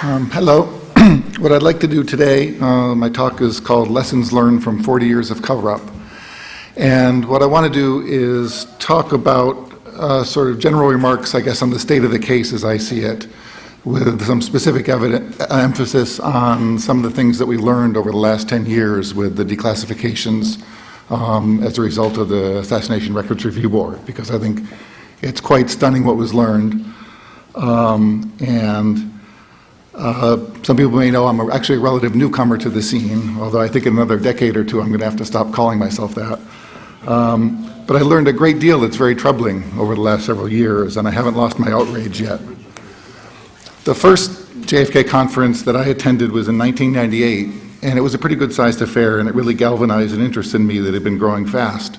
Hello. What I'd like to do today, my talk is called Lessons Learned from 40 Years of Cover-Up. And what I want to do is talk about sort of general remarks, I guess, on the state of the case as I see it, with some specific emphasis on some of the things that we learned over the last 10 years with the declassifications as a result of the Assassination Records Review Board, because I think it's quite stunning what was learned. Some people may know I'm actually a relative newcomer to the scene, although I think in another decade or two I'm going to have to stop calling myself that. But I learned a great deal that's very troubling over the last several years, and I haven't lost my outrage yet. The first JFK conference that I attended was in 1998, and it was a pretty good-sized affair, and it really galvanized an interest in me that had been growing fast.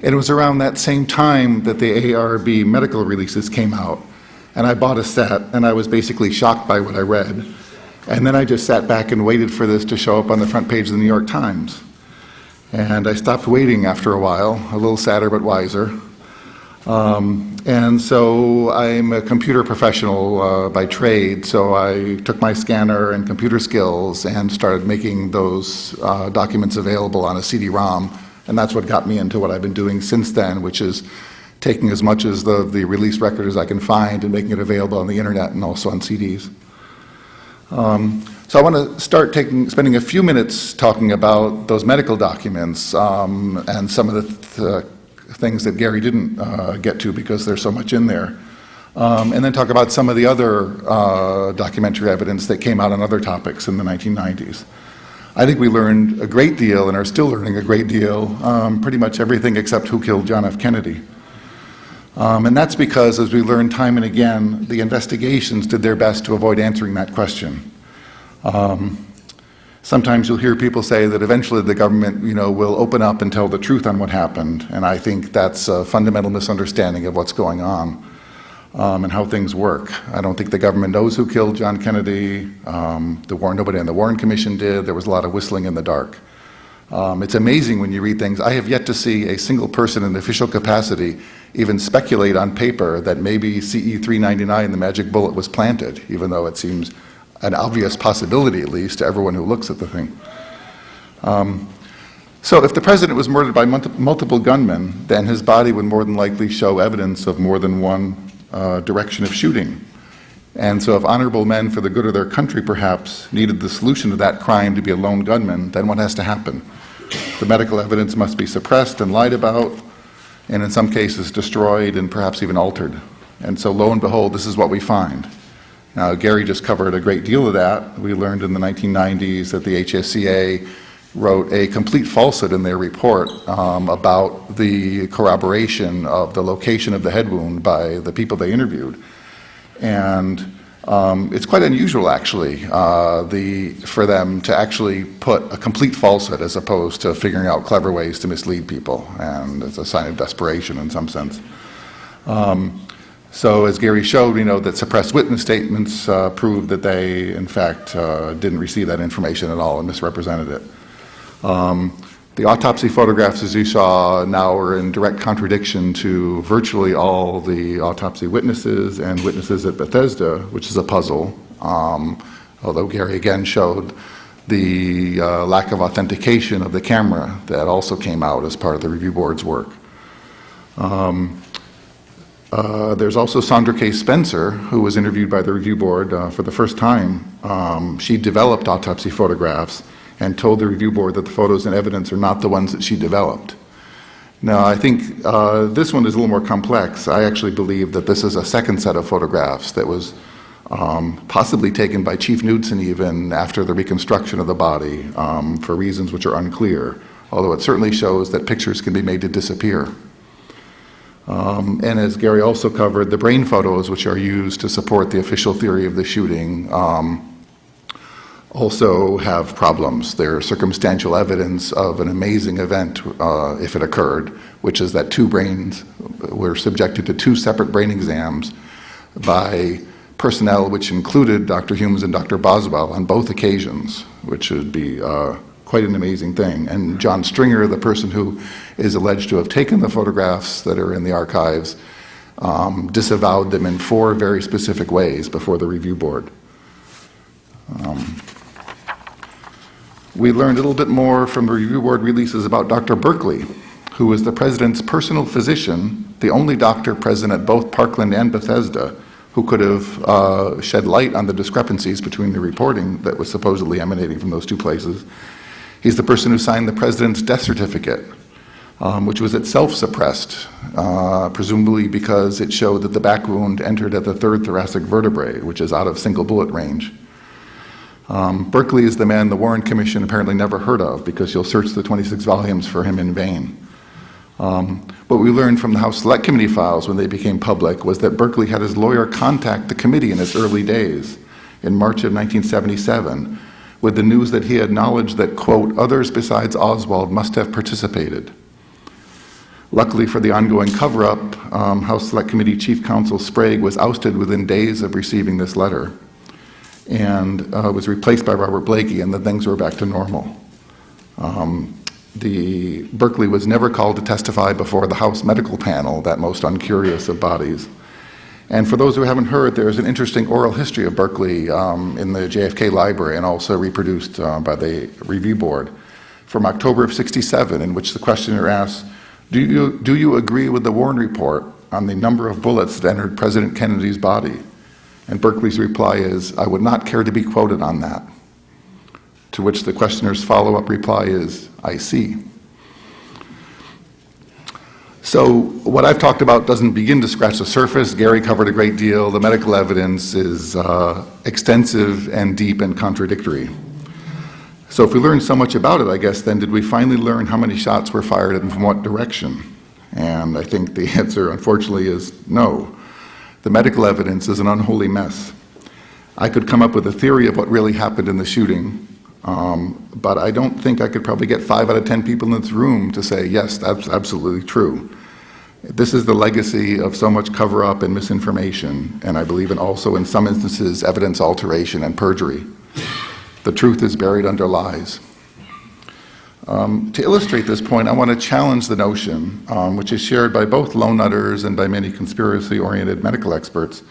And it was around that same time that the ARB medical releases came out. And I bought a set, and I was basically shocked by what I read. And then I just sat back and waited for this to show up on the front page of the New York Times. And I stopped waiting after a while, a little sadder but wiser. And so I'm a computer professional by trade, so I took my scanner and computer skills and started making those documents available on a CD-ROM. And that's what got me into what I've been doing since then, which is taking as much as the released record as I can find and making it available on the internet and also on CDs. So I want to start spending a few minutes talking about those medical documents and some of the things that Gary didn't get to because there's so much in there. And then talk about some of the other documentary evidence that came out on other topics in the 1990s. I think we learned a great deal and are still learning a great deal, pretty much everything except who killed John F. Kennedy. And that's because, as we learned time and again, the investigations did their best to avoid answering that question. Sometimes you'll hear people say that eventually the government, will open up and tell the truth on what happened, and I think that's a fundamental misunderstanding of what's going on and how things work. I don't think the government knows who killed John Kennedy. Nobody on the Warren Commission did. There was a lot of whistling in the dark. It's amazing when you read things. I have yet to see a single person in official capacity even speculate on paper that maybe CE 399, the magic bullet, was planted, even though it seems an obvious possibility, at least, to everyone who looks at the thing. So if the president was murdered by multiple gunmen, then his body would more than likely show evidence of more than one direction of shooting. And so if honorable men for the good of their country, perhaps, needed the solution to that crime to be a lone gunman, then what has to happen? The medical evidence must be suppressed and lied about, and in some cases destroyed and perhaps even altered. And so lo and behold, this is what we find. Now, Gary just covered a great deal of that. We learned in the 1990s that the HSCA wrote a complete falsehood in their report about the corroboration of the location of the head wound by the people they interviewed. And it's quite unusual, actually, for them to actually put a complete falsehood as opposed to figuring out clever ways to mislead people, and it's a sign of desperation in some sense. So as Gary showed, that suppressed witness statements proved that they, in fact, didn't receive that information at all and misrepresented it. The autopsy photographs, as you saw, now are in direct contradiction to virtually all the autopsy witnesses and witnesses at Bethesda, which is a puzzle, although Gary again showed the lack of authentication of the camera that also came out as part of the review board's work. There's also Sandra K. Spencer, who was interviewed by the review board for the first time. She developed autopsy photographs and told the review board that the photos and evidence are not the ones that she developed. Now, I think this one is a little more complex. I actually believe that this is a second set of photographs that was possibly taken by Chief Knudsen even after the reconstruction of the body for reasons which are unclear, although it certainly shows that pictures can be made to disappear. And as Gary also covered, the brain photos which are used to support the official theory of the shooting also have problems. They're circumstantial evidence of an amazing event if it occurred, which is that two brains were subjected to two separate brain exams by personnel which included Dr. Humes and Dr. Boswell on both occasions, which would be quite an amazing thing. And John Stringer, the person who is alleged to have taken the photographs that are in the archives, disavowed them in 4 very specific ways before the review board. We learned a little bit more from the review board releases about Dr. Berkeley, who was the president's personal physician, the only doctor present at both Parkland and Bethesda, who could have shed light on the discrepancies between the reporting that was supposedly emanating from those two places. He's the person who signed the president's death certificate, which was itself suppressed, presumably because it showed that the back wound entered at the third thoracic vertebrae, which is out of single bullet range. Berkeley is the man the Warren Commission apparently never heard of, because you'll search the 26 volumes for him in vain. What we learned from the House Select Committee files when they became public was that Berkeley had his lawyer contact the committee in its early days, in March of 1977, with the news that he had knowledge that, quote, others besides Oswald must have participated. Luckily for the ongoing cover-up, House Select Committee Chief Counsel Sprague was ousted within days of receiving this letter, and was replaced by Robert Blakey, and then things were back to normal. Berkeley was never called to testify before the House Medical Panel, that most uncurious of bodies. And for those who haven't heard, there's an interesting oral history of Berkeley in the JFK Library and also reproduced by the Review Board from October of '67, in which the questioner asks, do you agree with the Warren report on the number of bullets that entered President Kennedy's body? And Berkeley's reply is, I would not care to be quoted on that. To which the questioner's follow-up reply is, I see. So what I've talked about doesn't begin to scratch the surface. Gary covered a great deal. The medical evidence is extensive and deep and contradictory. So if we learned so much about it, I guess, then did we finally learn how many shots were fired and from what direction? And I think the answer, unfortunately, is no. The medical evidence is an unholy mess. I could come up with a theory of what really happened in the shooting, but I don't think I could probably get 5 out of 10 people in this room to say, yes, that's absolutely true. This is the legacy of so much cover-up and misinformation, and I believe also in some instances, evidence alteration and perjury. The truth is buried under lies. To illustrate this point, I want to challenge the notion, which is shared by both lone nutters and by many conspiracy-oriented medical experts,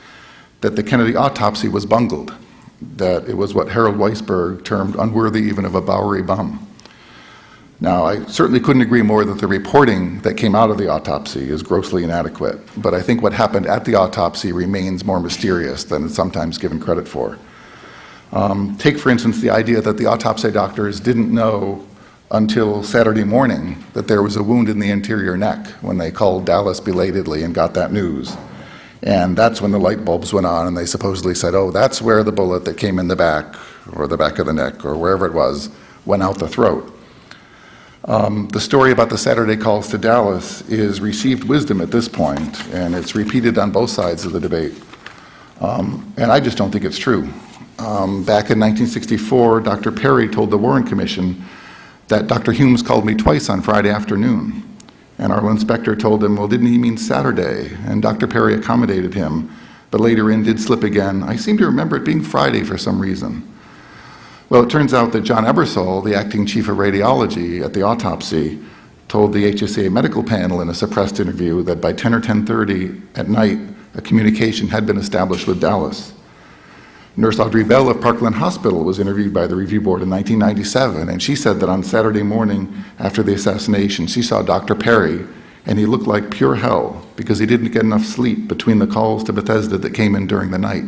that the Kennedy autopsy was bungled, that it was what Harold Weisberg termed unworthy even of a Bowery bum. Now, I certainly couldn't agree more that the reporting that came out of the autopsy is grossly inadequate, but I think what happened at the autopsy remains more mysterious than it's sometimes given credit for. Take, for instance, the idea that the autopsy doctors didn't know until Saturday morning that there was a wound in the anterior neck when they called Dallas belatedly and got that news. And that's when the light bulbs went on and they supposedly said, oh, that's where the bullet that came in the back, or the back of the neck, or wherever it was, went out the throat. The story about the Saturday calls to Dallas is received wisdom at this point, and it's repeated on both sides of the debate. And I just don't think it's true. Back in 1964, Dr. Perry told the Warren Commission that Dr. Humes called me twice on Friday afternoon. And our inspector told him, well, didn't he mean Saturday? And Dr. Perry accommodated him, but later in did slip again. I seem to remember it being Friday for some reason. Well, it turns out that John Ebersol, the acting chief of radiology at the autopsy, told the HSA medical panel in a suppressed interview that by 10 or 10:30 at night, a communication had been established with Dallas. Nurse Audrey Bell of Parkland Hospital was interviewed by the review board in 1997, and she said that on Saturday morning after the assassination, she saw Dr. Perry, and he looked like pure hell because he didn't get enough sleep between the calls to Bethesda that came in during the night.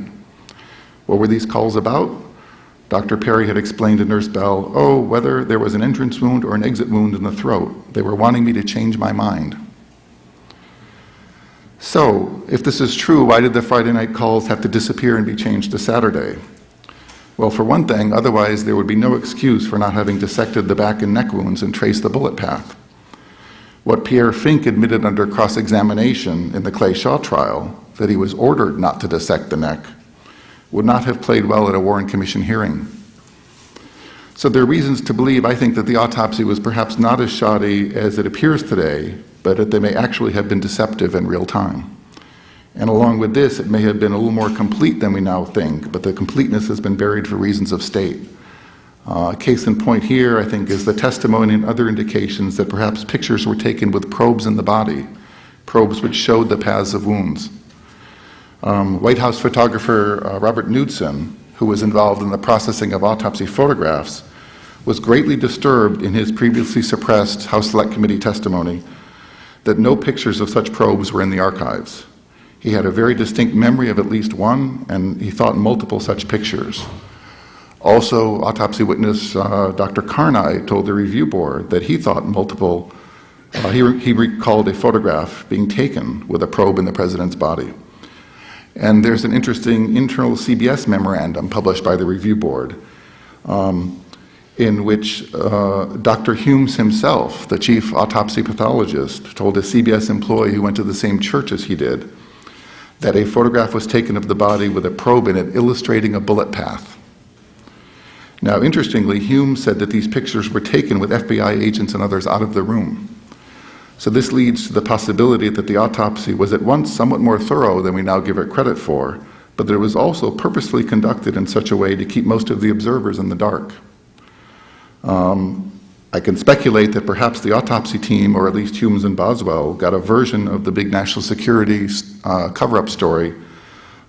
What were these calls about? Dr. Perry had explained to Nurse Bell, oh, whether there was an entrance wound or an exit wound in the throat, they were wanting me to change my mind. So, if this is true, why did the Friday night calls have to disappear and be changed to Saturday? Well, for one thing, otherwise there would be no excuse for not having dissected the back and neck wounds and traced the bullet path. What Pierre Fink admitted under cross-examination in the Clay Shaw trial, that he was ordered not to dissect the neck, would not have played well at a Warren Commission hearing. So there are reasons to believe, I think, that the autopsy was perhaps not as shoddy as it appears today, but that they may actually have been deceptive in real time. And along with this, it may have been a little more complete than we now think, but the completeness has been buried for reasons of state. Case in point here, I think, is the testimony and other indications that perhaps pictures were taken with probes in the body, probes which showed the paths of wounds. White House photographer Robert Knudsen, who was involved in the processing of autopsy photographs, was greatly disturbed in his previously suppressed House Select Committee testimony that no pictures of such probes were in the archives. He had a very distinct memory of at least one, and he thought multiple such pictures. Also, autopsy witness Dr. Carney told the review board that he thought multiple, he recalled a photograph being taken with a probe in the president's body. And there's an interesting internal CBS memorandum published by the review board in which Dr. Humes himself, the chief autopsy pathologist, told a CBS employee who went to the same church as he did that a photograph was taken of the body with a probe in it illustrating a bullet path. Now, interestingly, Hume said that these pictures were taken with FBI agents and others out of the room. So this leads to the possibility that the autopsy was at once somewhat more thorough than we now give it credit for, but that it was also purposely conducted in such a way to keep most of the observers in the dark. I can speculate that perhaps the autopsy team, or at least Humes and Boswell, got a version of the big national security cover-up story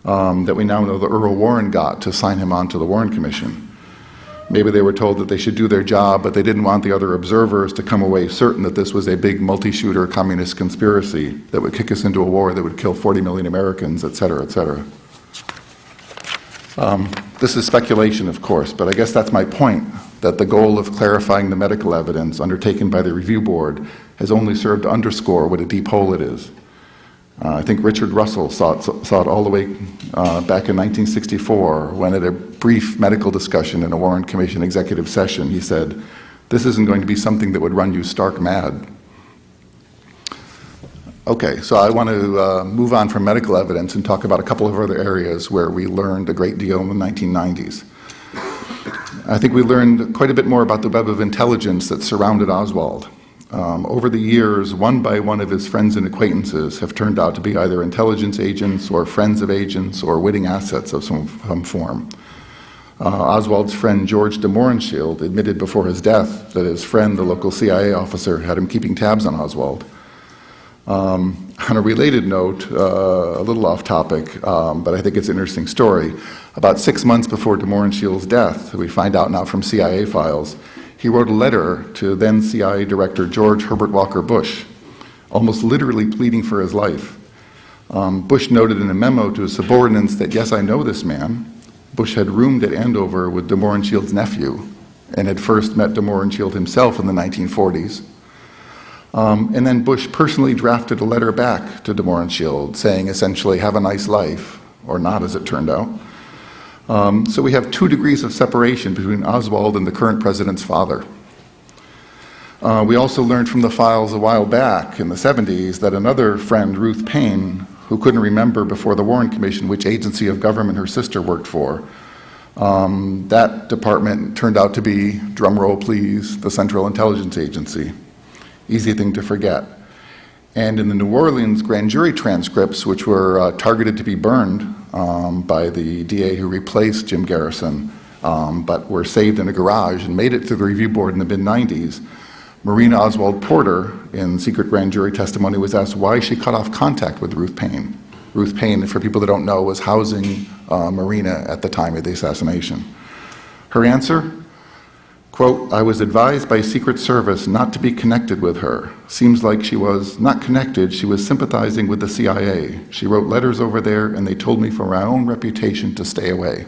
that we now know that Earl Warren got to sign him on to the Warren Commission. Maybe they were told that they should do their job, but they didn't want the other observers to come away certain that this was a big multi-shooter communist conspiracy that would kick us into a war that would kill 40 million Americans, et cetera, et cetera. This is speculation, of course, but I guess that's my point, that the goal of clarifying the medical evidence undertaken by the review board has only served to underscore what a deep hole it is. I think Richard Russell saw it all the way back in 1964 when at a brief medical discussion in a Warren Commission executive session, he said, "This isn't going to be something that would run you stark mad." Okay, so I want to move on from medical evidence and talk about a couple of other areas where we learned a great deal in the 1990s. I think we learned quite a bit more about the web of intelligence that surrounded Oswald. Over the years, one by one of his friends and acquaintances have turned out to be either intelligence agents or friends of agents or witting assets of some form. Oswald's friend George de Mohrenschildt admitted before his death that his friend, the local CIA officer, had him keeping tabs on Oswald. On a related note, a little off topic, but I think it's an interesting story, about 6 months before de Mohrenschildt's death, we find out now from CIA files, he wrote a letter to then CIA Director George Herbert Walker Bush, almost literally pleading for his life. Bush noted in a memo to his subordinates that, yes, I know this man. Bush had roomed at Andover with de Mohrenschildt's nephew and had first met de Mohrenschildt himself in the 1940s. And then Bush personally drafted a letter back to de Mohrenschildt saying essentially, have a nice life, or not as it turned out. So we have 2 degrees of separation between Oswald and the current president's father. We also learned from the files a while back in the 70s that another friend, Ruth Paine, who couldn't remember before the Warren Commission which agency of government her sister worked for, that department turned out to be, drum roll please, the Central Intelligence Agency. Easy thing to forget. And in the New Orleans grand jury transcripts, which were targeted to be burned by the DA who replaced Jim Garrison, but were saved in a garage and made it to the review board in the mid-90s, Marina Oswald Porter, in secret grand jury testimony, was asked why she cut off contact with Ruth Paine. Ruth Paine, for people that don't know, was housing Marina at the time of the assassination. Her answer? Quote, I was advised by Secret Service not to be connected with her. Seems like she was not connected, she was sympathizing with the CIA. She wrote letters over there and they told me for my own reputation to stay away.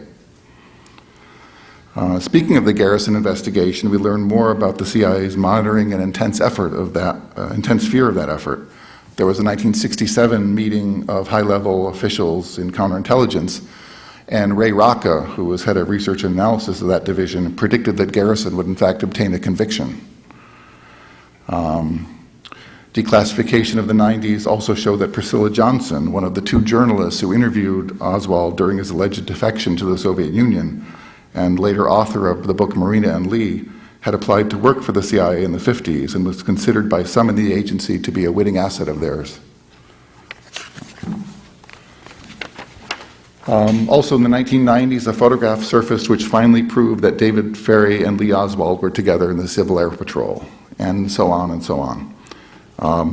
Speaking of the Garrison investigation, we learned more about the CIA's monitoring and intense fear of that effort. There was a 1967 meeting of high-level officials in counterintelligence, and Ray Rocca, who was head of research and analysis of that division, predicted that Garrison would in fact obtain a conviction. Declassification of the 90s also showed that Priscilla Johnson, one of the 2 journalists who interviewed Oswald during his alleged defection to the Soviet Union, and later author of the book Marina and Lee, had applied to work for the CIA in the 50s and was considered by some in the agency to be a witting asset of theirs. Also in the 1990s, a photograph surfaced which finally proved that David Ferry and Lee Oswald were together in the Civil Air Patrol, and so on and so on.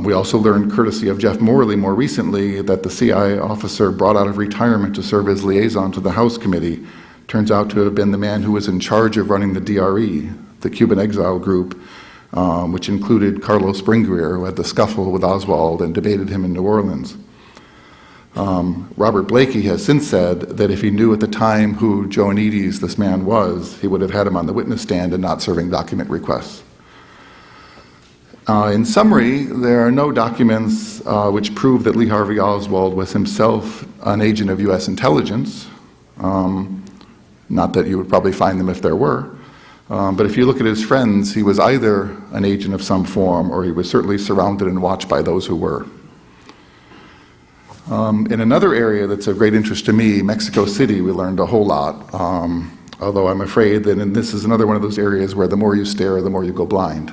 We also learned, courtesy of Jeff Morley more recently, that the CIA officer brought out of retirement to serve as liaison to the House Committee turns out to have been the man who was in charge of running the DRE, the Cuban exile group, which included Carlos Bringuier, who had the scuffle with Oswald and debated him in New Orleans. Robert Blakey has since said that if he knew at the time who Joanides, this man, was, he would have had him on the witness stand and not serving document requests. In summary, there are no documents which prove that Lee Harvey Oswald was himself an agent of U.S. intelligence. Not that you would probably find them if there were. But if you look at his friends, he was either an agent of some form or he was certainly surrounded and watched by those who were. In another area that's of great interest to me, Mexico City, we learned a whole lot. Although I'm afraid that this is another one of those areas where the more you stare, the more you go blind.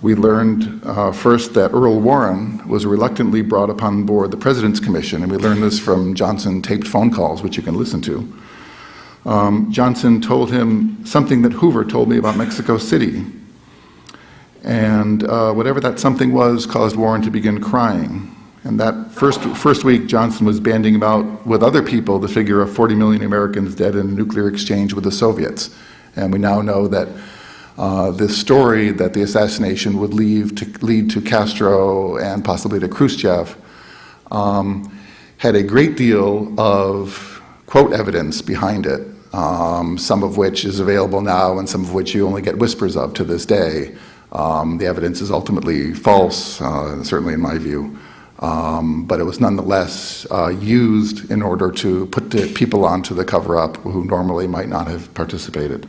We learned first that Earl Warren was reluctantly brought upon board the President's Commission, and we learned this from Johnson taped phone calls, which you can listen to. Johnson told him something that Hoover told me about Mexico City. And whatever that something was caused Warren to begin crying. And that first week, Johnson was banding about with other people the figure of 40 million Americans dead in a nuclear exchange with the Soviets. And we now know that this story that the assassination would lead to Castro and possibly to Khrushchev had a great deal of quote evidence behind it, some of which is available now and some of which you only get whispers of to this day. The evidence is ultimately false, certainly in my view, but it was nonetheless used in order to put the people onto the cover-up who normally might not have participated.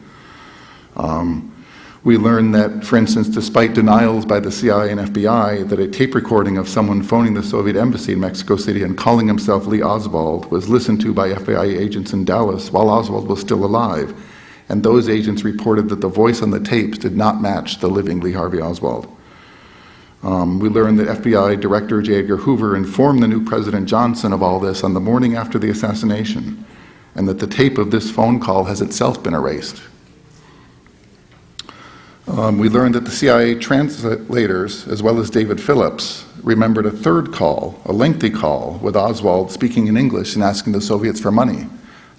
We learned that, for instance, despite denials by the CIA and FBI that a tape recording of someone phoning the Soviet embassy in Mexico City and calling himself Lee Oswald was listened to by FBI agents in Dallas while Oswald was still alive, and those agents reported that the voice on the tapes did not match the living Lee Harvey Oswald. We learned that FBI Director J. Edgar Hoover informed the new President Johnson of all this on the morning after the assassination, and that the tape of this phone call has itself been erased. We learned that the CIA translators, as well as David Phillips, remembered a third call, a lengthy call, with Oswald speaking in English and asking the Soviets for money.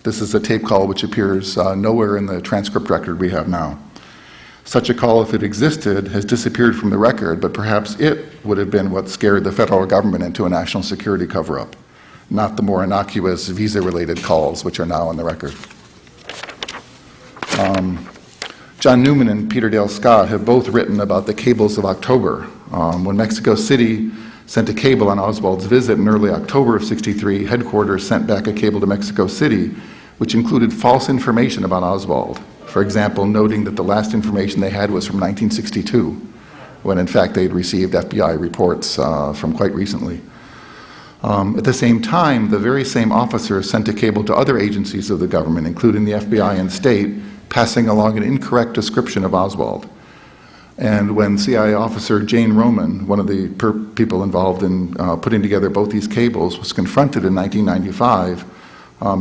This is a tape call which appears nowhere in the transcript record we have now. Such a call, if it existed, has disappeared from the record, but perhaps it would have been what scared the federal government into a national security cover-up, not the more innocuous visa-related calls which are now on the record. John Newman and Peter Dale Scott have both written about the cables of October. When Mexico City sent a cable on Oswald's visit in early October of '63, headquarters sent back a cable to Mexico City, which included false information about Oswald. For example, noting that the last information they had was from 1962, when in fact they'd received FBI reports from quite recently. At the same time, the very same officer sent a cable to other agencies of the government, including the FBI and state, passing along an incorrect description of Oswald. And when CIA officer Jane Roman, one of the people involved in putting together both these cables, was confronted in 1995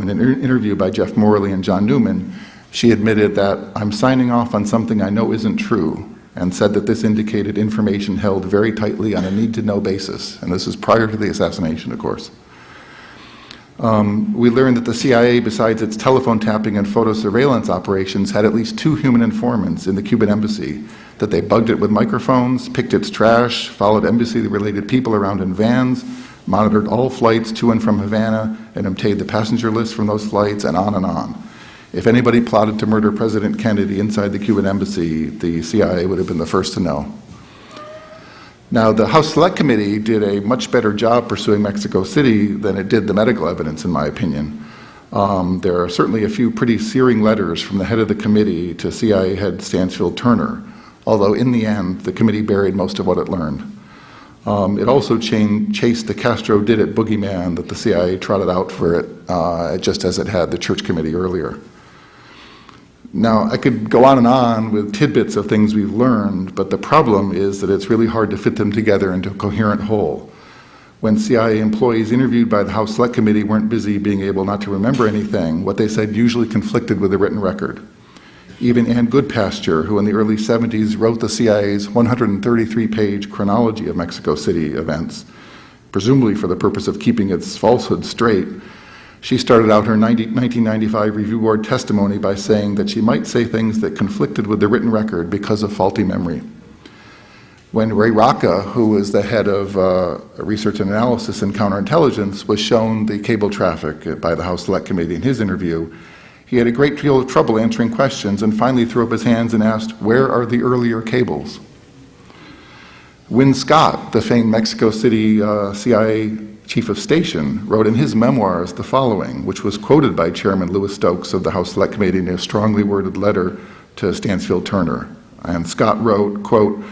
in an interview by Jeff Morley and John Newman, she admitted that, "I'm signing off on something I know isn't true," and said that this indicated information held very tightly on a need-to-know basis. And this is prior to the assassination, of course. We learned that the CIA, besides its telephone tapping and photo surveillance operations, had at least 2 human informants in the Cuban embassy, that they bugged it with microphones, picked its trash, followed embassy-related people around in vans, monitored all flights to and from Havana, and obtained the passenger list from those flights, and on and on. If anybody plotted to murder President Kennedy inside the Cuban embassy, the CIA would have been the first to know. Now, the House Select Committee did a much better job pursuing Mexico City than it did the medical evidence, in my opinion. There are certainly a few pretty searing letters from the head of the committee to CIA head Stansfield Turner, although in the end, the committee buried most of what it learned. It also chased the Castro did it boogeyman that the CIA trotted out for it, just as it had the Church Committee earlier. Now, I could go on with tidbits of things we've learned, but the problem is that it's really hard to fit them together into a coherent whole. When CIA employees interviewed by the House Select Committee weren't busy being able not to remember anything, what they said usually conflicted with the written record. Even Ann Goodpasture, who in the early '70s wrote the CIA's 133-page chronology of Mexico City events, presumably for the purpose of keeping its falsehood straight, She started out her 1995 review board testimony by saying that she might say things that conflicted with the written record because of faulty memory. When Ray Rocca, who was the head of research and analysis and counterintelligence, was shown the cable traffic by the House Select Committee in his interview, he had a great deal of trouble answering questions and finally threw up his hands and asked, "Where are the earlier cables?" Win Scott, the famed Mexico City CIA chief of station, wrote in his memoirs the following, which was quoted by Chairman Louis Stokes of the House Select Committee in a strongly worded letter to Stansfield Turner. And Scott wrote, quote,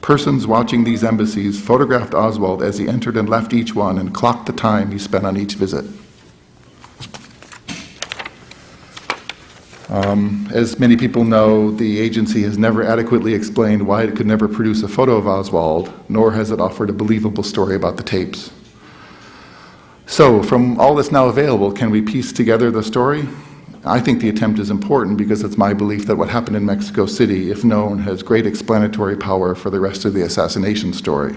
"Persons watching these embassies photographed Oswald as he entered and left each one and clocked the time he spent on each visit." As many people know, the agency has never adequately explained why it could never produce a photo of Oswald, nor has it offered a believable story about the tapes. So, from all that's now available, can we piece together the story? I think the attempt is important because it's my belief that what happened in Mexico City, if known, has great explanatory power for the rest of the assassination story.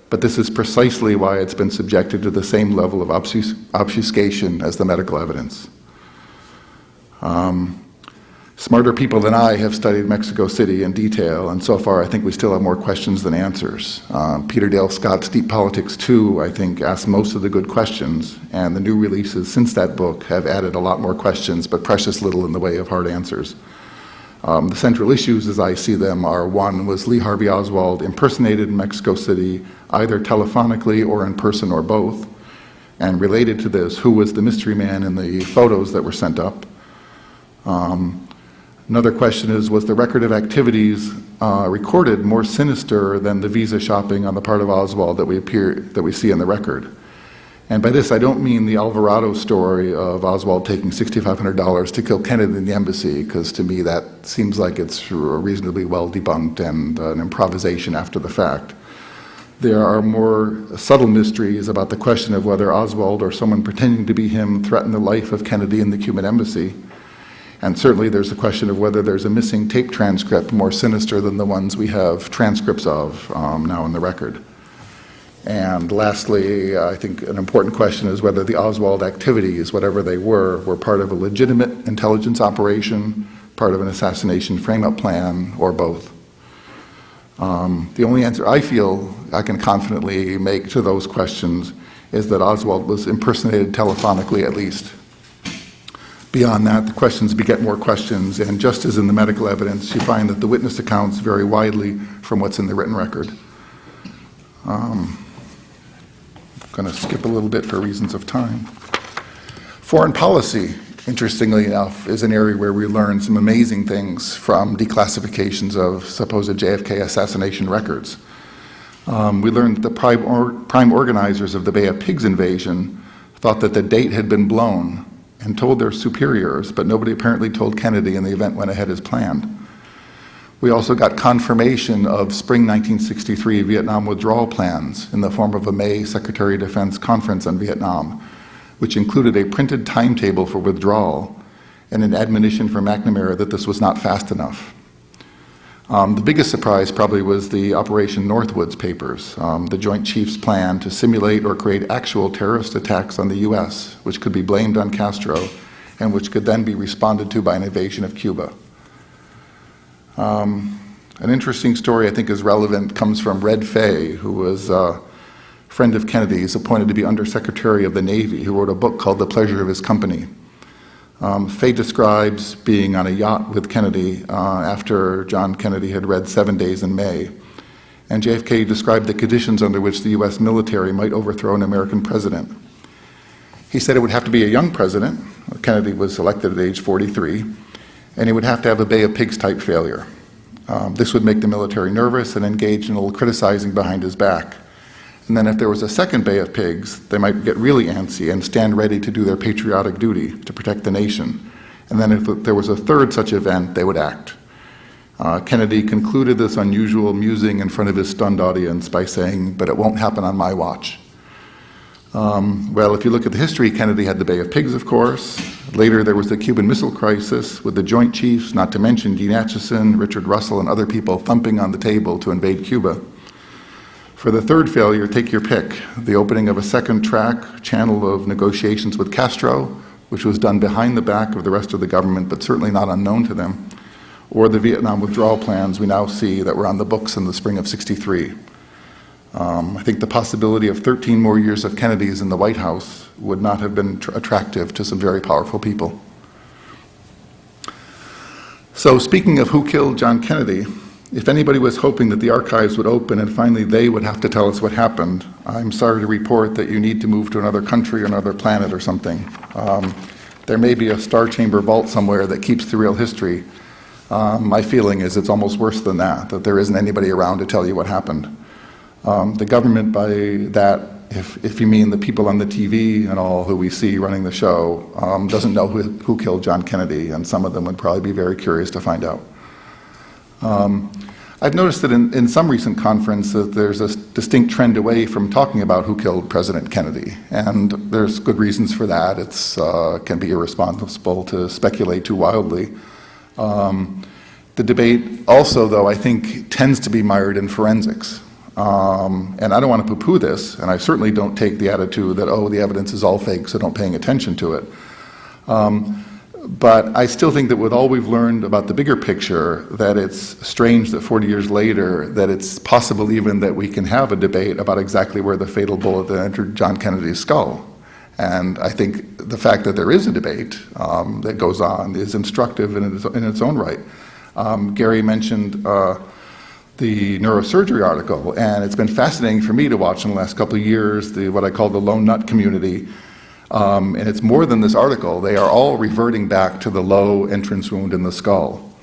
But this is precisely why it's been subjected to the same level of obfuscation as the medical evidence. Smarter people than I have studied Mexico City in detail, and so far I think we still have more questions than answers. Peter Dale Scott's Deep Politics 2, I think, asks most of the good questions, and the new releases since that book have added a lot more questions, but precious little in the way of hard answers. The central issues, as I see them, are: one, was Lee Harvey Oswald impersonated in Mexico City, either telephonically or in person or both? And related to this, who was the mystery man in the photos that were sent up? Another question is, was the record of activities recorded more sinister than the visa shopping on the part of Oswald that we see in the record? And by this, I don't mean the Alvarado story of Oswald taking $6,500 to kill Kennedy in the embassy, because to me that seems like it's reasonably well debunked and an improvisation after the fact. There are more subtle mysteries about the question of whether Oswald or someone pretending to be him threatened the life of Kennedy in the Cuban embassy. And certainly there's the question of whether there's a missing tape transcript more sinister than the ones we have transcripts of now in the record. And lastly, I think an important question is whether the Oswald activities, whatever they were part of a legitimate intelligence operation, part of an assassination frame-up plan, or both. The only answer I feel I can confidently make to those questions is that Oswald was impersonated telephonically at least. Beyond that, the questions beget more questions, and just as in the medical evidence, you find that the witness accounts vary widely from what's in the written record. I'm going to skip a little bit for reasons of time. Foreign policy, interestingly enough, is an area where we learn some amazing things from declassifications of supposed JFK assassination records. We learned that the prime organizers of the Bay of Pigs invasion thought that the date had been blown and told their superiors, but nobody apparently told Kennedy, and the event went ahead as planned. We also got confirmation of spring 1963 Vietnam withdrawal plans in the form of a May Secretary of Defense conference on Vietnam, which included a printed timetable for withdrawal and an admonition from McNamara that this was not fast enough. The biggest surprise probably was the Operation Northwoods papers, the Joint Chiefs plan to simulate or create actual terrorist attacks on the U.S., which could be blamed on Castro and which could then be responded to by an invasion of Cuba. An interesting story I think is relevant comes from Red Fay, who was a friend of Kennedy's, appointed to be Undersecretary of the Navy, who wrote a book called The Pleasure of His Company. Fay describes being on a yacht with Kennedy after John Kennedy had read 7 Days in May. And JFK described the conditions under which the U.S. military might overthrow an American president. He said it would have to be a young president. Kennedy was elected at age 43, and he would have to have a Bay of Pigs type failure. This would make the military nervous and engage in a little criticizing behind his back. And then if there was a second Bay of Pigs, they might get really antsy and stand ready to do their patriotic duty to protect the nation. And then if there was a third such event, they would act. Kennedy concluded this unusual musing in front of his stunned audience by saying, "But it won't happen on my watch." Well, if you look at the history, Kennedy had the Bay of Pigs, of course. Later, there was the Cuban Missile Crisis with the Joint Chiefs, not to mention Dean Acheson, Richard Russell, and other people thumping on the table to invade Cuba. For the third failure, take your pick. The opening of a second track channel of negotiations with Castro, which was done behind the back of the rest of the government, but certainly not unknown to them, or the Vietnam withdrawal plans we now see that were on the books in the spring of '63. I think the possibility of 13 more years of Kennedy's in the White House would not have been attractive to some very powerful people. So speaking of who killed John Kennedy, if anybody was hoping that the archives would open and finally they would have to tell us what happened, I'm sorry to report that you need to move to another country or another planet or something. There may be a star chamber vault somewhere that keeps the real history. My feeling is it's almost worse than that there isn't anybody around to tell you what happened. The government, by that, if you mean the people on the TV and all who we see running the show, doesn't know who killed John Kennedy, and some of them would probably be very curious to find out. I've noticed that in some recent conference that there's a distinct trend away from talking about who killed President Kennedy, and there's good reasons for that. It's can be irresponsible to speculate too wildly. The debate also, though, I think tends to be mired in forensics. And I don't want to poo-poo this, and I certainly don't take the attitude that, oh, the evidence is all fake, so don't paying attention to it. But I still think that with all we've learned about the bigger picture, that it's strange that 40 years later, that it's possible even that we can have a debate about exactly where the fatal bullet that entered John Kennedy's skull. And I think the fact that there is a debate that goes on is instructive in its own right. Gary mentioned the neurosurgery article, and it's been fascinating for me to watch in the last couple of years what I call the lone nut community. And it's more than this article. They are all reverting back to the low entrance wound in the skull,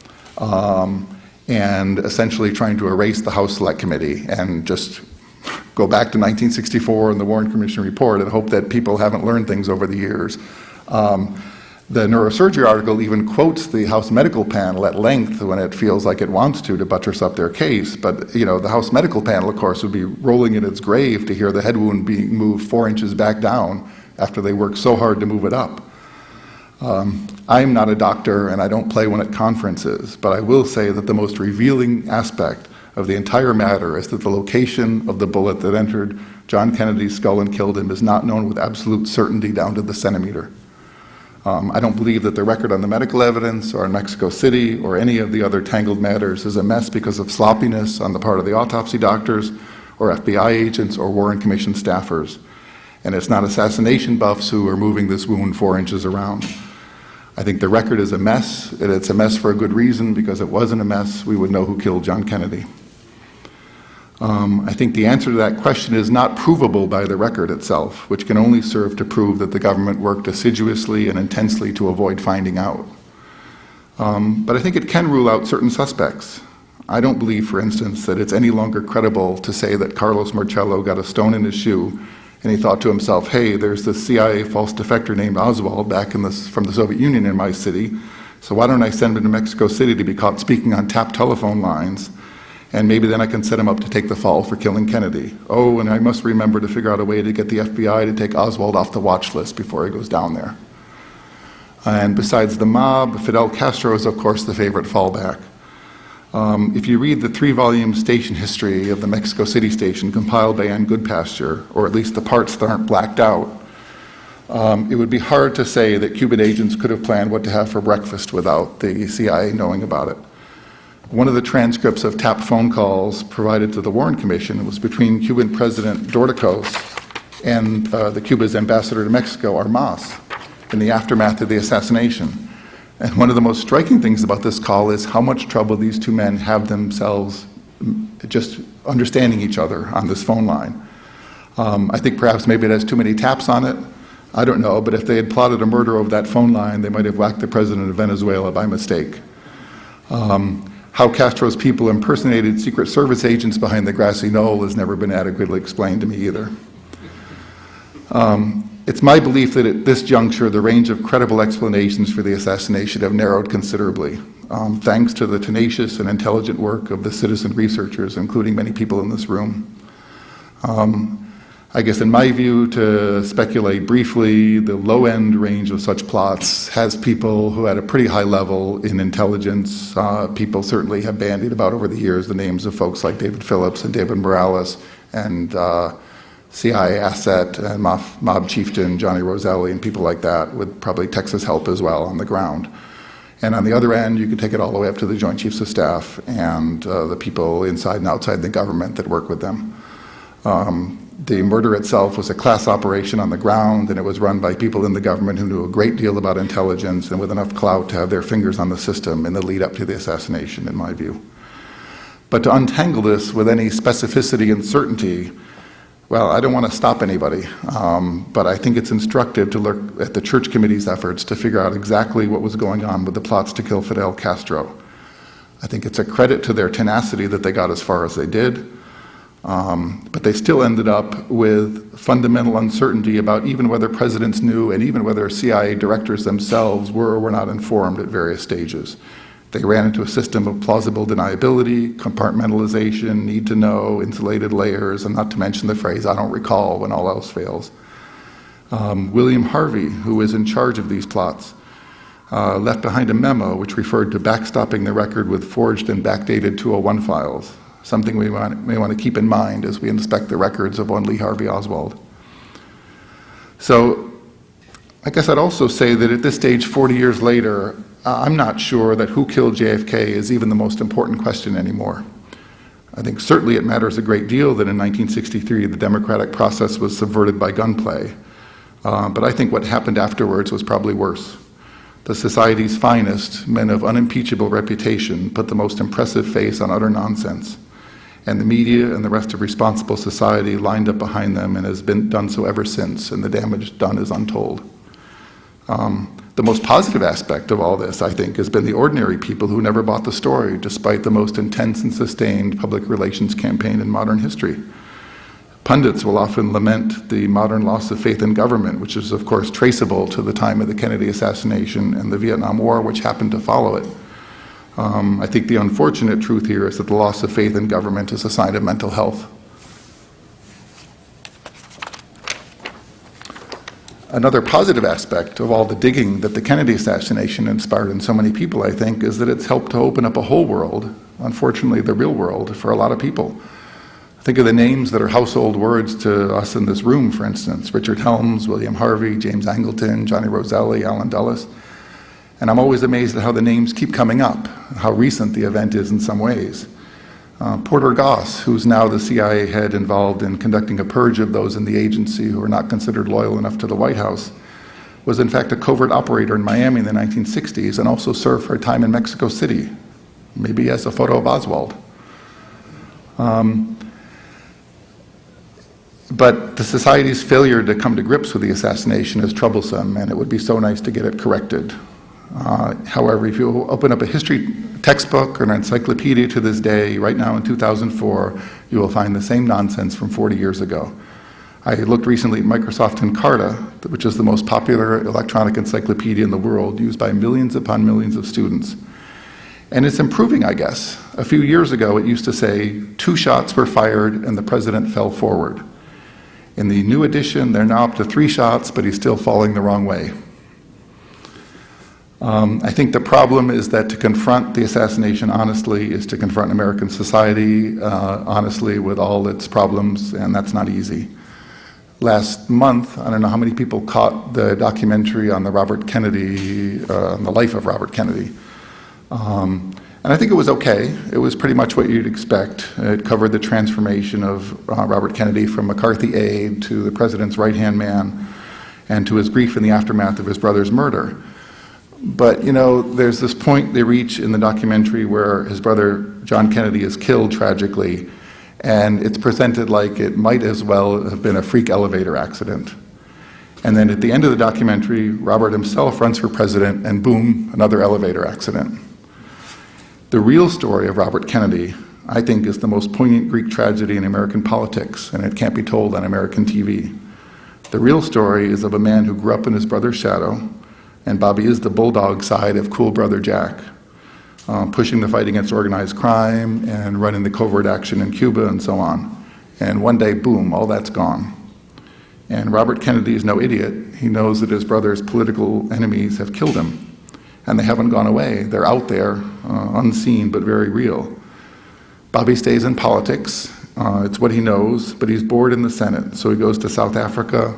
and essentially trying to erase the House Select Committee and just go back to 1964 and the Warren Commission report and hope that people haven't learned things over the years. The neurosurgery article even quotes the House Medical Panel at length when it feels like it wants to buttress up their case. But the House Medical Panel, of course, would be rolling in its grave to hear the head wound being moved 4 inches back down after they worked so hard to move it up. I'm not a doctor and I don't play one at conferences, but I will say that the most revealing aspect of the entire matter is that the location of the bullet that entered John Kennedy's skull and killed him is not known with absolute certainty down to the centimeter. I don't believe that the record on the medical evidence or in Mexico City or any of the other tangled matters is a mess because of sloppiness on the part of the autopsy doctors or FBI agents or Warren Commission staffers. And it's not assassination buffs who are moving this wound 4 inches around. I think the record is a mess, and it's a mess for a good reason, because it wasn't a mess, we would know who killed John Kennedy. I think the answer to that question is not provable by the record itself, which can only serve to prove that the government worked assiduously and intensely to avoid finding out. But I think it can rule out certain suspects. I don't believe, for instance, that it's any longer credible to say that Carlos Marcello got a stone in his shoe and he thought to himself, hey, there's this CIA false defector named Oswald back from the Soviet Union in my city, so why don't I send him to Mexico City to be caught speaking on tapped telephone lines, and maybe then I can set him up to take the fall for killing Kennedy. Oh, and I must remember to figure out a way to get the FBI to take Oswald off the watch list before he goes down there. And besides the mob, Fidel Castro is, of course, the favorite fallback. If you read the 3-volume station history of the Mexico City station compiled by Ann Goodpasture, or at least the parts that aren't blacked out, it would be hard to say that Cuban agents could have planned what to have for breakfast without the CIA knowing about it. One of the transcripts of tapped phone calls provided to the Warren Commission was between Cuban President Dorticos and the Cuba's ambassador to Mexico, Armas, in the aftermath of the assassination. And one of the most striking things about this call is how much trouble these two men have themselves just understanding each other on this phone line. I think perhaps maybe it has too many taps on it. I don't know, but if they had plotted a murder over that phone line, they might have whacked the president of Venezuela by mistake. How Castro's people impersonated Secret Service agents behind the grassy knoll has never been adequately explained to me either. It's my belief that at this juncture, the range of credible explanations for the assassination have narrowed considerably, thanks to the tenacious and intelligent work of the citizen researchers, including many people in this room. I guess in my view, to speculate briefly, the low-end range of such plots has people who had a pretty high level in intelligence. People certainly have bandied about over the years the names of folks like David Phillips and David Morales and CIA asset and mob chieftain Johnny Roselli and people like that, with probably Texas help as well on the ground. And on the other end, you can take it all the way up to the Joint Chiefs of Staff and the people inside and outside the government that work with them. The murder itself was a class operation on the ground, and it was run by people in the government who knew a great deal about intelligence and with enough clout to have their fingers on the system in the lead up to the assassination, in my view. But to untangle this with any specificity and certainty, well, I don't want to stop anybody, but I think it's instructive to look at the Church Committee's efforts to figure out exactly what was going on with the plots to kill Fidel Castro. I think it's a credit to their tenacity that they got as far as they did, but they still ended up with fundamental uncertainty about even whether presidents knew and even whether CIA directors themselves were or were not informed at various stages. They ran into a system of plausible deniability, compartmentalization, need to know, insulated layers, and not to mention the phrase, "I don't recall," when all else fails. William Harvey, who was in charge of these plots, left behind a memo which referred to backstopping the record with forged and backdated 201 files, something we may want to keep in mind as we inspect the records of one Lee Harvey Oswald. So I guess I'd also say that at this stage, 40 years later, I'm not sure that who killed JFK is even the most important question anymore. I think certainly it matters a great deal that in 1963 the democratic process was subverted by gunplay. But I think what happened afterwards was probably worse. The society's finest, men of unimpeachable reputation, put the most impressive face on utter nonsense. And the media and the rest of responsible society lined up behind them and has been done so ever since, and the damage done is untold. The most positive aspect of all this, I think, has been the ordinary people who never bought the story, despite the most intense and sustained public relations campaign in modern history. Pundits will often lament the modern loss of faith in government, which is, of course, traceable to the time of the Kennedy assassination and the Vietnam War, which happened to follow it. I think the unfortunate truth here is that the loss of faith in government is a sign of mental health. Another positive aspect of all the digging that the Kennedy assassination inspired in so many people, I think, is that it's helped to open up a whole world, unfortunately the real world, for a lot of people. Think of the names that are household words to us in this room, for instance: Richard Helms, William Harvey, James Angleton, Johnny Roselli, Allen Dulles. And I'm always amazed at how the names keep coming up, how recent the event is in some ways. Porter Goss, who's now the CIA head involved in conducting a purge of those in the agency who are not considered loyal enough to the White House, was in fact a covert operator in Miami in the 1960s and also served for a time in Mexico City. Maybe he has a photo of Oswald. But the society's failure to come to grips with the assassination is troublesome, and it would be so nice to get it corrected. However, if you open up a history textbook or an encyclopedia to this day, right now in 2004, you will find the same nonsense from 40 years ago. I looked recently at Microsoft Encarta, which is the most popular electronic encyclopedia in the world, used by millions upon millions of students. And it's improving, I guess. A few years ago, it used to say 2 shots were fired and the president fell forward. In the new edition, they're now up to 3 shots, but he's still falling the wrong way. I think the problem is that to confront the assassination honestly is to confront American society honestly with all its problems, and that's not easy. Last month, I don't know how many people caught the documentary on the Robert Kennedy, on the life of Robert Kennedy. And I think it was okay. It was pretty much what you'd expect. It covered the transformation of Robert Kennedy from McCarthy aide to the president's right-hand man and to his grief in the aftermath of his brother's murder. But, you know, there's this point they reach in the documentary where his brother John Kennedy is killed tragically, and it's presented like it might as well have been a freak elevator accident. And then at the end of the documentary, Robert himself runs for president, and boom, another elevator accident. The real story of Robert Kennedy, I think, is the most poignant Greek tragedy in American politics, and it can't be told on American TV. The real story is of a man who grew up in his brother's shadow, and Bobby is the bulldog side of cool brother Jack, pushing the fight against organized crime and running the covert action in Cuba and so on. And one day, boom, all that's gone. And Robert Kennedy is no idiot. He knows that his brother's political enemies have killed him, and they haven't gone away. They're out there, unseen but very real. Bobby stays in politics, It's what he knows, but he's bored in the Senate. So he goes to South Africa,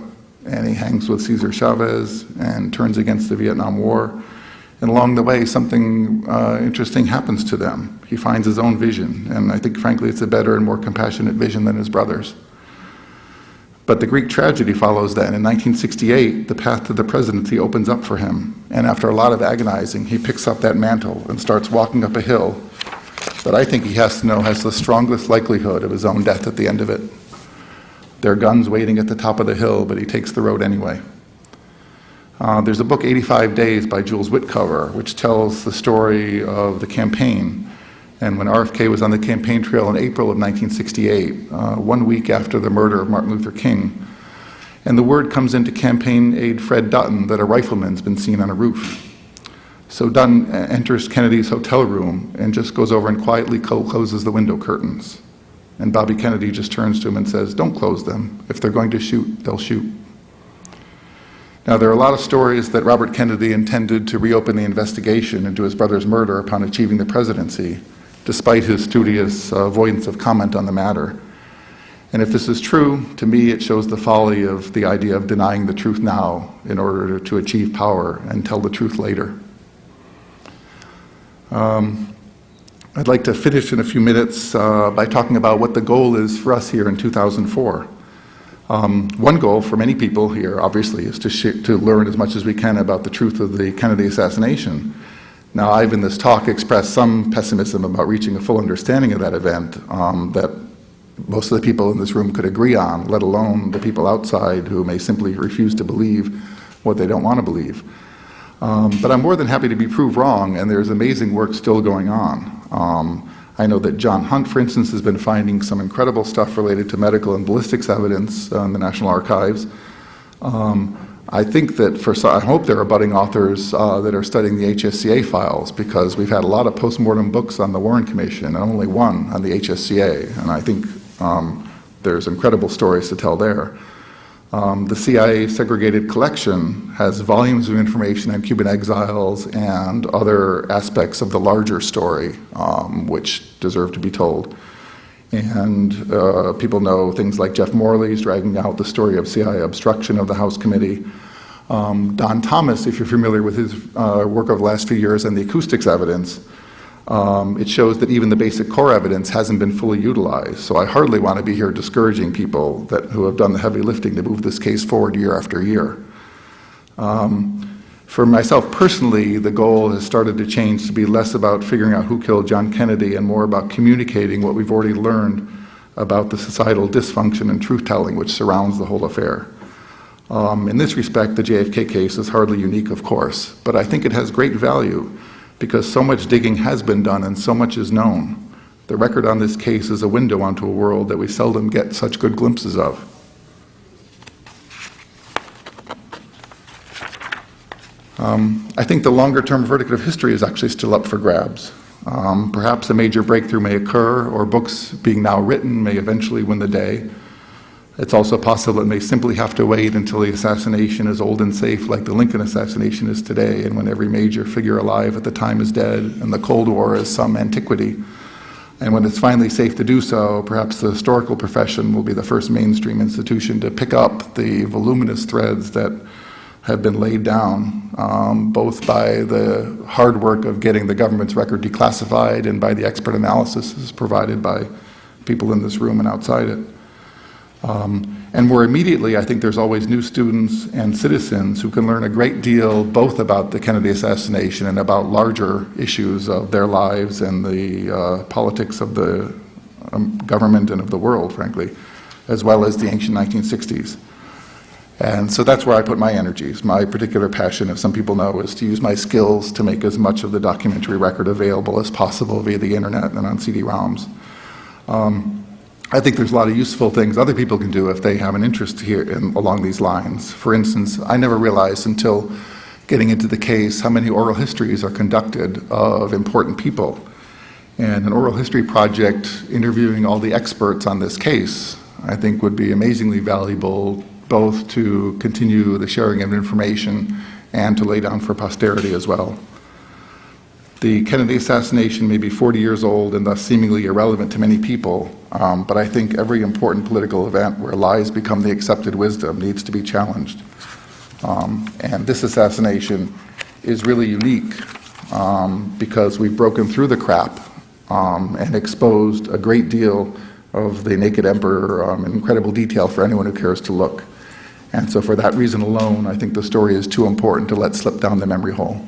and he hangs with Cesar Chavez and turns against the Vietnam War. And along the way, something interesting happens to them. He finds his own vision, and I think, frankly, it's a better and more compassionate vision than his brother's. But the Greek tragedy follows that. In 1968, the path to the presidency opens up for him, and after a lot of agonizing, he picks up that mantle and starts walking up a hill that I think he has to know has the strongest likelihood of his own death at the end of it. There are guns waiting at the top of the hill, but he takes the road anyway. There's a book, 85 Days, by Jules Whitcover, which tells the story of the campaign. And when RFK was on the campaign trail in April of 1968, 1 week after the murder of Martin Luther King, and the word comes into campaign aide Fred Dutton that a rifleman's been seen on a roof. So Dutton enters Kennedy's hotel room and just goes over and quietly closes the window curtains. And Bobby Kennedy just turns to him and says, "Don't close them. If they're going to shoot, they'll shoot." Now, there are a lot of stories that Robert Kennedy intended to reopen the investigation into his brother's murder upon achieving the presidency, despite his studious avoidance of comment on the matter. And if this is true, to me it shows the folly of the idea of denying the truth now in order to achieve power and tell the truth later. I'd like to finish in a few minutes by talking about what the goal is for us here in 2004. One goal for many people here, obviously, is to learn as much as we can about the truth of the Kennedy assassination. Now, I've in this talk expressed some pessimism about reaching a full understanding of that event that most of the people in this room could agree on, let alone the people outside who may simply refuse to believe what they don't want to believe. But I'm more than happy to be proved wrong, and there's amazing work still going on. I know that John Hunt, for instance, has been finding some incredible stuff related to medical and ballistics evidence in the National Archives. I think that I hope there are budding authors that are studying the HSCA files, because we've had a lot of postmortem books on the Warren Commission and only one on the HSCA, and I think there's incredible stories to tell there. The CIA segregated collection has volumes of information on Cuban exiles and other aspects of the larger story, which deserve to be told. And people know things like Jeff Morley's dragging out the story of CIA obstruction of the House Committee. Don Thomas, if you're familiar with his work over the last few years and the acoustics evidence, it shows that even the basic core evidence hasn't been fully utilized. So I hardly want to be here discouraging people who have done the heavy lifting to move this case forward year after year. For myself personally, the goal has started to change to be less about figuring out who killed John Kennedy and more about communicating what we've already learned about the societal dysfunction and truth-telling which surrounds the whole affair. In this respect, the JFK case is hardly unique, of course, but I think it has great value because so much digging has been done and so much is known. The record on this case is a window onto a world that we seldom get such good glimpses of. I think the longer-term verdict of history is actually still up for grabs. Perhaps a major breakthrough may occur, or books being now written may eventually win the day. It's also possible it may simply have to wait until the assassination is old and safe, like the Lincoln assassination is today, and when every major figure alive at the time is dead, and the Cold War is some antiquity. And when it's finally safe to do so, perhaps the historical profession will be the first mainstream institution to pick up the voluminous threads that have been laid down, both by the hard work of getting the government's record declassified and by the expert analysis provided by people in this room and outside it. And more immediately, I think there's always new students and citizens who can learn a great deal both about the Kennedy assassination and about larger issues of their lives and the politics of the government and of the world, frankly, as well as the ancient 1960s. And so that's where I put my energies. My particular passion, as some people know, is to use my skills to make as much of the documentary record available as possible via the internet and on CD-ROMs. I think there's a lot of useful things other people can do if they have an interest here along these lines. For instance, I never realized until getting into the case how many oral histories are conducted of important people. And an oral history project interviewing all the experts on this case, I think, would be amazingly valuable, both to continue the sharing of information and to lay down for posterity as well. The Kennedy assassination may be 40 years old and thus seemingly irrelevant to many people, but I think every important political event where lies become the accepted wisdom needs to be challenged. And this assassination is really unique because we've broken through the crap and exposed a great deal of the naked emperor in incredible detail for anyone who cares to look. And so for that reason alone, I think the story is too important to let slip down the memory hole.